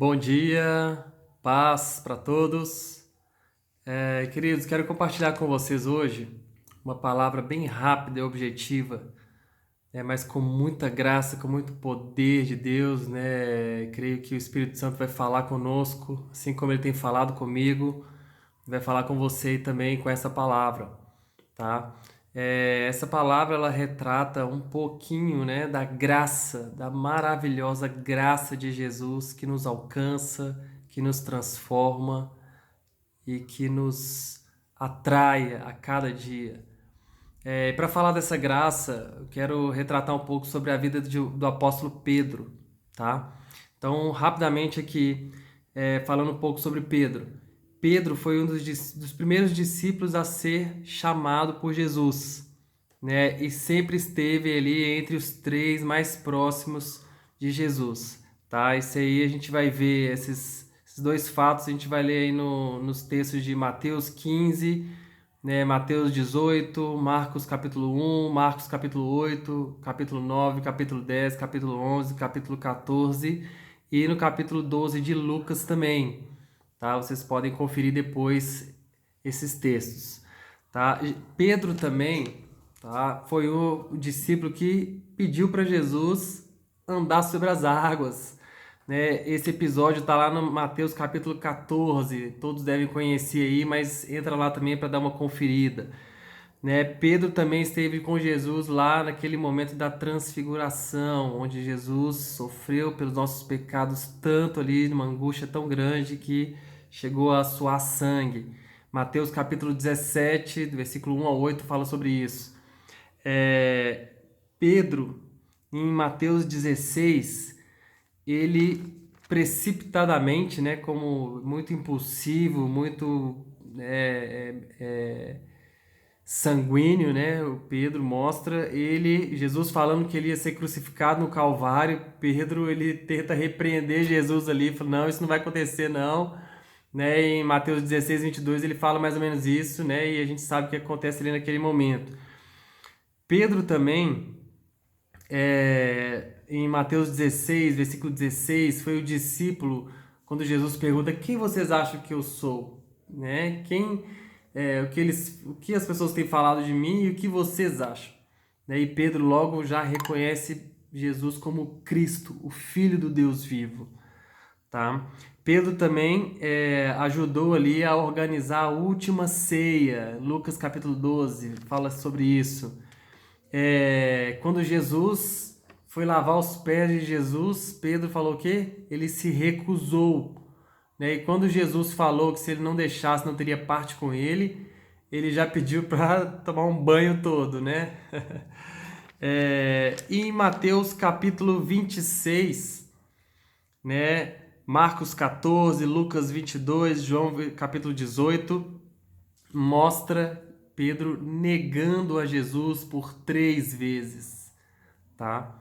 Bom dia, paz para todos. Queridos, quero compartilhar com vocês hoje uma palavra bem rápida e objetiva, mas com muita graça, com muito poder de Deus, né? Creio que o Espírito Santo vai falar conosco, assim como ele tem falado comigo, vai falar com você também com essa palavra, tá? Essa palavra ela retrata um pouquinho, né, da graça, da maravilhosa graça de Jesus que nos alcança, que nos transforma e que nos atrai a cada dia. Para falar dessa graça, eu quero retratar um pouco sobre a vida do apóstolo Pedro, tá? Então, rapidamente aqui, falando um pouco sobre Pedro. Pedro foi um dos primeiros discípulos a ser chamado por Jesus, né? E sempre esteve ali entre os três mais próximos de Jesus, tá? Isso aí a gente vai ver, esses dois fatos a gente vai ler aí nos textos de Mateus 15, né? Mateus 18, Marcos capítulo 1, Marcos capítulo 8, capítulo 9, capítulo 10, capítulo 11, capítulo 14 e no capítulo 12 de Lucas também, tá? Vocês podem conferir depois esses textos, tá? Pedro também, tá? Foi o discípulo que pediu para Jesus andar sobre as águas, né? Esse episódio está lá no Mateus capítulo 14, todos devem conhecer aí, mas entra lá também para dar uma conferida, né? Pedro também esteve com Jesus lá naquele momento da transfiguração, onde Jesus sofreu pelos nossos pecados tanto ali, numa angústia tão grande que chegou a suar sangue. Mateus capítulo 17, do versículo 1 ao 8, fala sobre isso. É, Pedro, em Mateus 16, ele precipitadamente, né, como muito impulsivo, muito sanguíneo, né? O Pedro mostra Jesus falando que ele ia ser crucificado no Calvário. Pedro ele tenta repreender Jesus ali, fala, não, isso não vai acontecer não, né? Em Mateus 16, 22 ele fala mais ou menos isso, né? E a gente sabe o que acontece ali naquele momento. Pedro também em Mateus 16, versículo 16, foi o discípulo quando Jesus pergunta: quem vocês acham que eu sou? Né? O que as pessoas têm falado de mim e o que vocês acham? Né? E Pedro logo já reconhece Jesus como Cristo, o Filho do Deus vivo. Tá? Pedro também ajudou ali a organizar a última ceia. Lucas capítulo 12 fala sobre isso. Quando Jesus foi lavar os pés de Jesus, Pedro falou o quê? Ele se recusou, né? E quando Jesus falou que se ele não deixasse, não teria parte com ele, ele já pediu para tomar um banho todo, né? E em Mateus capítulo 26, né? Marcos 14, Lucas 22, João capítulo 18, mostra Pedro negando a Jesus por 3 vezes, tá?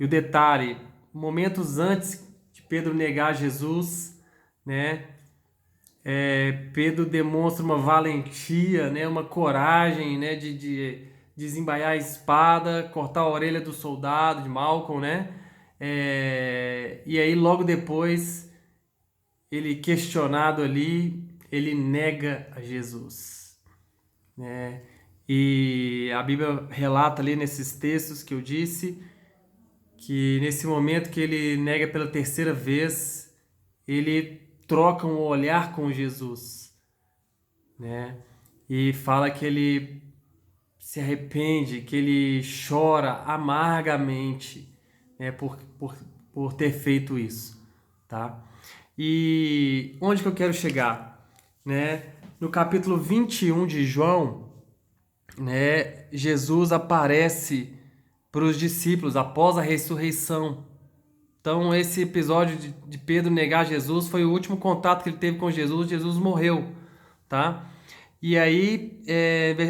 E o detalhe, momentos antes de Pedro negar Jesus, né? Pedro demonstra uma valentia, né? Uma coragem, né? De desembaiar a espada, cortar a orelha do soldado de Malcolm, né? E aí logo depois ele questionado ali, ele nega a Jesus, né? E a Bíblia relata ali nesses textos que eu disse que nesse momento que ele nega pela terceira vez, ele troca um olhar com Jesus, né? E fala que ele se arrepende, que ele chora amargamente, né, por ter feito isso, tá? E onde que eu quero chegar, né? No capítulo 21 de João, né, Jesus aparece para os discípulos após a ressurreição. Então, esse episódio de Pedro negar Jesus foi o último contato que ele teve com Jesus. Jesus morreu, tá? E aí,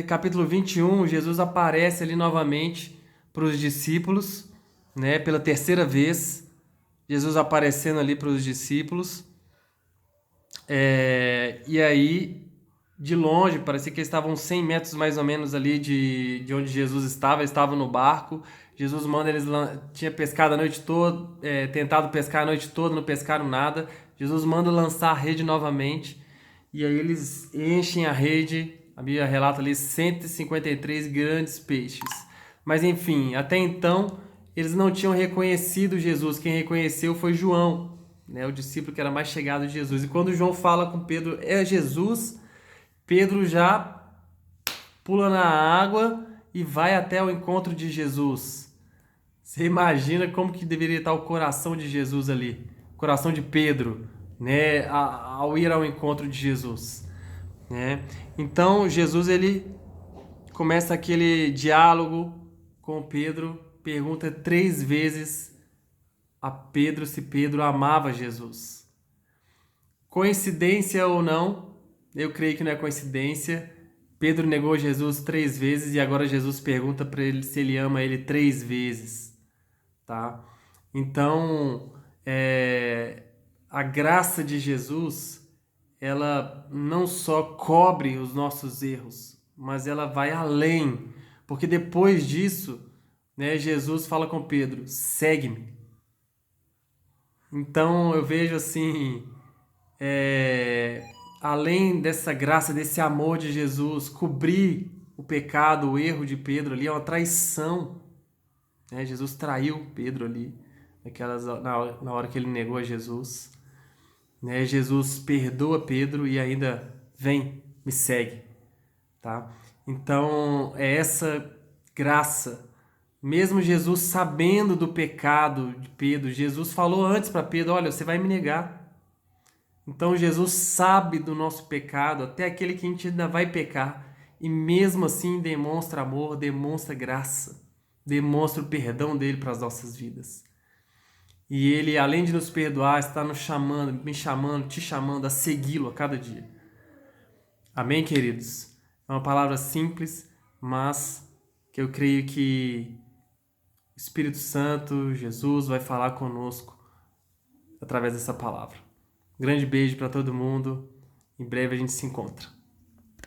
capítulo 21, Jesus aparece ali novamente para os discípulos, né? Pela terceira vez, Jesus aparecendo ali para os discípulos. E aí, de longe, parecia que eles estavam 100 metros mais ou menos ali de onde Jesus estava. Eles estavam no barco. Tinha pescado a noite toda, tentado pescar a noite toda, não pescaram nada. Jesus manda lançar a rede novamente, e aí eles enchem a rede, a Bíblia relata ali 153 grandes peixes. Mas enfim, até então eles não tinham reconhecido Jesus. Quem reconheceu foi João, né, o discípulo que era mais chegado de Jesus. E quando João fala com Pedro, é Jesus, Pedro já pula na água e vai até o encontro de Jesus. Você imagina como que deveria estar o coração de Jesus ali, o coração de Pedro, né, ao ir ao encontro de Jesus, né? Então Jesus ele começa aquele diálogo com Pedro, pergunta 3 vezes a Pedro se Pedro amava Jesus. Coincidência ou não, eu creio que não é coincidência. Pedro negou Jesus 3 vezes e agora Jesus pergunta para ele se ele ama ele 3 vezes, tá? Então, a graça de Jesus, ela não só cobre os nossos erros, mas ela vai além, porque depois disso, né, Jesus fala com Pedro: segue-me. Então eu vejo assim, é, além dessa graça, desse amor de Jesus cobrir o pecado, o erro de Pedro ali, é uma traição, né? Jesus traiu Pedro ali, na hora que ele negou a Jesus, né? Jesus perdoa Pedro e ainda vem, me segue, tá? Então é essa graça. Mesmo Jesus sabendo do pecado de Pedro, Jesus falou antes para Pedro: olha, você vai me negar. Então Jesus sabe do nosso pecado, até aquele que a gente ainda vai pecar, e mesmo assim demonstra amor, demonstra graça, demonstra o perdão dele para as nossas vidas. E ele, além de nos perdoar, está nos chamando, me chamando, te chamando a segui-lo a cada dia. Amém, queridos? É uma palavra simples, mas que eu creio que o Espírito Santo, Jesus, vai falar conosco através dessa palavra. Grande beijo para todo mundo. Em breve a gente se encontra.